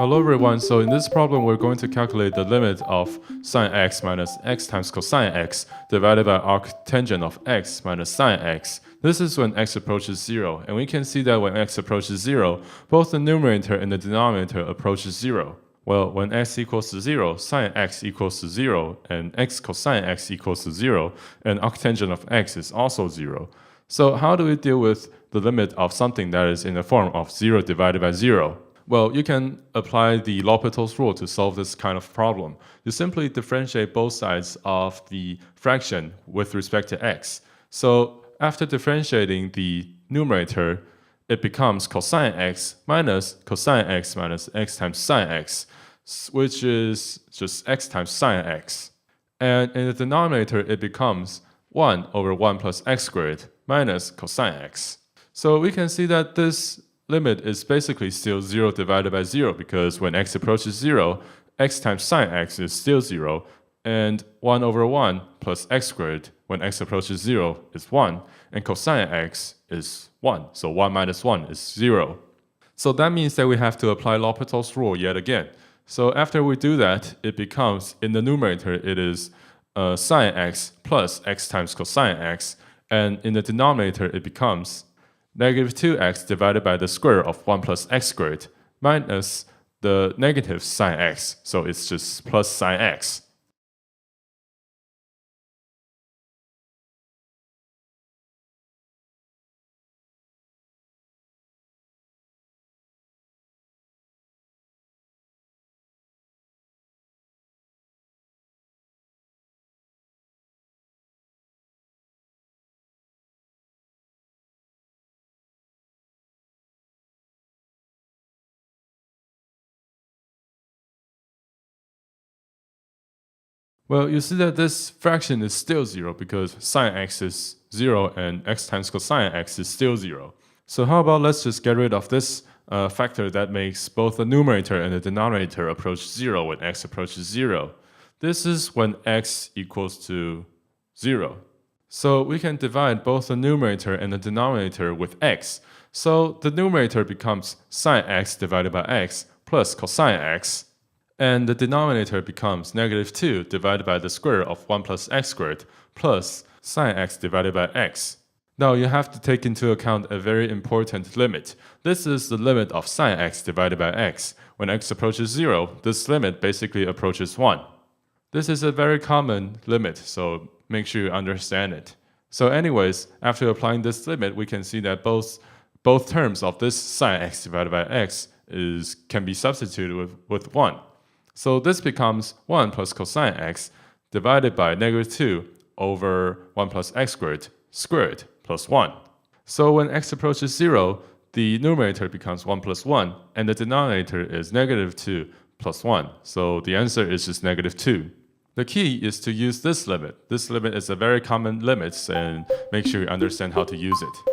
Hello everyone, so in this problem we're going to calculate the limit of sine x minus x times cosine x divided by arctangent of x minus sine x. This is when x approaches 0, and we can see that when x approaches 0, both the numerator and the denominator approaches 0. Well, when x equals to 0, sine x equals to 0, and x cosine x equals to 0, and arctangent of x is also 0. So how do we deal with the limit of something that is in the form of 0 divided by 0? Well, you can apply the L'Hopital's rule to solve this kind of problem. You simply differentiate both sides of the fraction with respect to x. So after differentiating the numerator, it becomes cosine x minus x times sine x, which is just x times sine x. And in the denominator, it becomes 1 over 1 plus x squared minus cosine x. So we can see that this limit is basically still 0 divided by 0, because when x approaches 0, x times sine x is still 0, and 1 over 1 plus x squared when x approaches 0 is 1, and cosine x is 1, so 1 minus 1 is 0. So that means that we have to apply L'Hopital's rule yet again. So after we do that, it becomes, in the numerator, it is sine x plus x times cosine x, and in the denominator, it becomes negative 2x divided by the square of 1 plus x squared minus the negative sine x, so it's just plus sine x. Well, you see that this fraction is still 0 because sine x is 0 and x times cosine x is still 0. So how about let's just get rid of this factor that makes both the numerator and the denominator approach 0 when x approaches 0. This is when x equals to 0. So we can divide both the numerator and the denominator with x. So the numerator becomes sine x divided by x plus cosine x. And the denominator becomes negative 2 divided by the square of 1 plus x squared plus sine x divided by x. Now you have to take into account a very important limit. This is the limit of sine x divided by x. When x approaches 0, this limit basically approaches 1. This is a very common limit, so make sure you understand it. So anyways, after applying this limit, we can see that both terms of this sine x divided by x can be substituted with 1. So this becomes 1 plus cosine x divided by negative 2 over 1 plus x squared plus 1. So when x approaches 0, the numerator becomes 1 plus 1, and the denominator is negative 2 plus 1. So the answer is just negative 2. The key is to use this limit. This limit is a very common limit, and make sure you understand how to use it.